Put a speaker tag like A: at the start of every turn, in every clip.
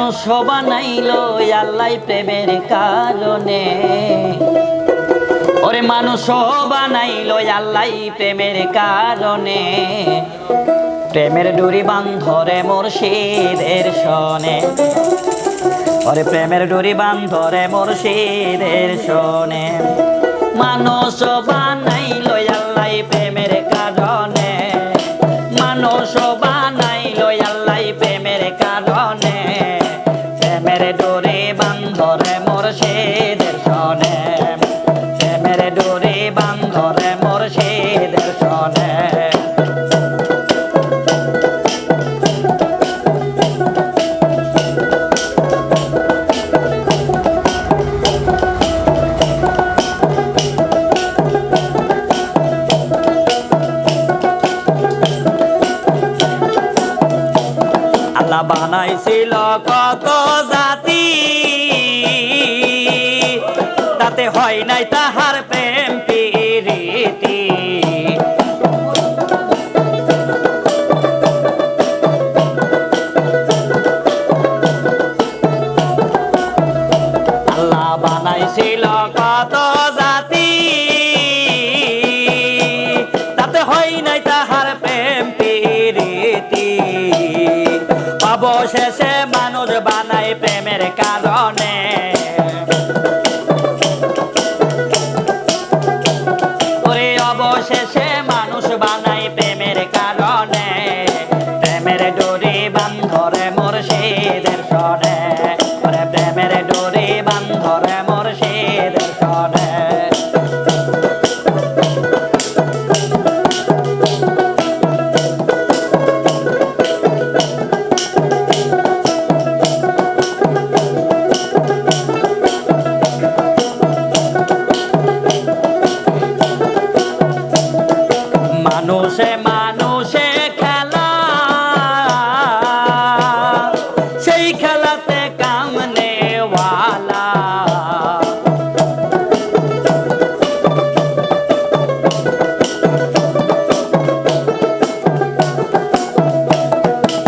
A: মানুষ বানাইলো আল্লাহ প্রেমের কারণে। ওরে মানুষ বানাইলো আল্লাহ প্রেমের কারণে। প্রেমের ডুরি বান্ধরে মুর্শিদের শোনে। ওরে প্রেমের ডুরি বান্ধরে মুর্শিদের শোনে। মানুষ বানাইলো আল্লাহ প্রেমের কারণে। মানুষ বানাইলো আল্লাহ প্রেমের কারণে। প্রেমের ডুরি বান্ধরে মুর্শিদের শোনে। প্রেমের ডুরি বান্ধরে মুর্শিদের শোনে। আল্লাহ বানাইছিল কত জাতি, তাতে হয় নাই তাহার প্রেম প্রীতি। আল্লাহ বানাইছিল কত জাতি, তাতে হয় নাই তাহার প্রেম প্রীতি। অবশেষে মানুষ বানায় প্রেমের কারণে। ওরে অবশেষে মানুষ বানায় প্রেমের কারণে। প্রেমের ডোরি বান্ধরে মুর্শিদের শোনে। ওরে প্রেমের ডোরি বান্ধরে মুর্শিদের শোনে। মানুষে মানুষে খেলা, সেই খেলাতে কামনেওয়ালা।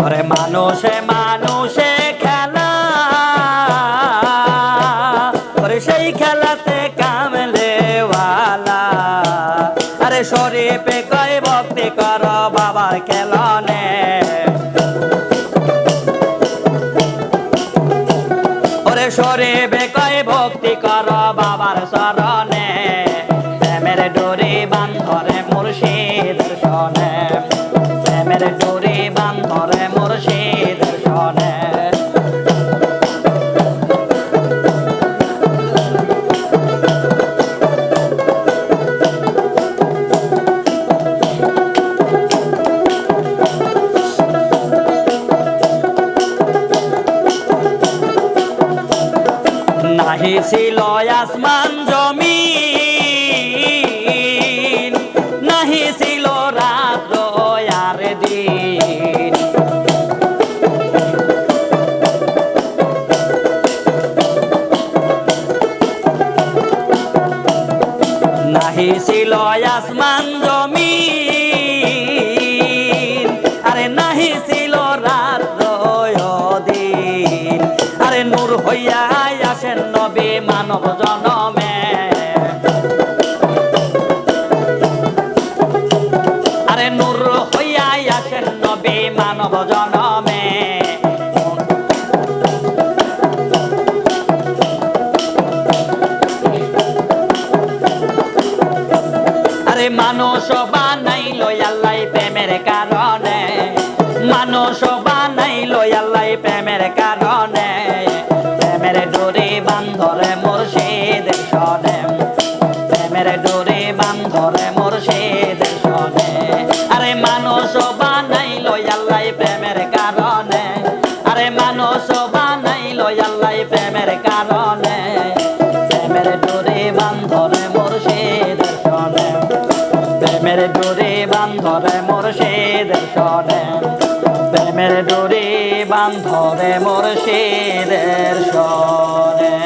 A: ওরে মানুষে মানুষে খেলা, ওরে সেই খেলাতে কামনেওয়ালা। আরে শরীফে কয় ভক্তি কর বাবার খেলনে। ওরে শরীফে কয় ভক্তি কর বাবার শরণে। প্রেমের ডোরি বান্ধরে মুর্শিদের শোনে। প্রেমের ডোরি বান্ধরে মুর্শিদের শোনে। নাহি ছিল আসমান জমিন, নাহি ছিল রাত্র আর দিন। নাহি ছিল আসমান জমিন, আরে নাহি ছিল রাত্র দিন। আরে নূর হইয়া আসেন নবী মানব জনমে। আরে নূর হইয়া আসেন নবী মানব জনমে। আরে মানুষ বানাইলো আল্লাহ প্রেমের কারণে। মানুষ বানাইলো আল্লাহ প্রেমের কারণে। প্রেমের ডোরি বান্ধরে মুর্শিদের শোনে। প্রেমের ডোরি বান্ধরে মুর্শিদের শোনে। আরে মানুষ বানাইলো আল্লাহ প্রেমের কারণে। আরে মানুষ বানাইলো আল্লাহ প্রেমের কারণে। প্রেমের ডোরি বান্ধরে মুর্শিদের শোনে। প্রেমের ডোরি বান্ধরে মুর্শিদের শোনে। প্রেমের ডোরি বান্ধরে মুর্শিদের শোনে।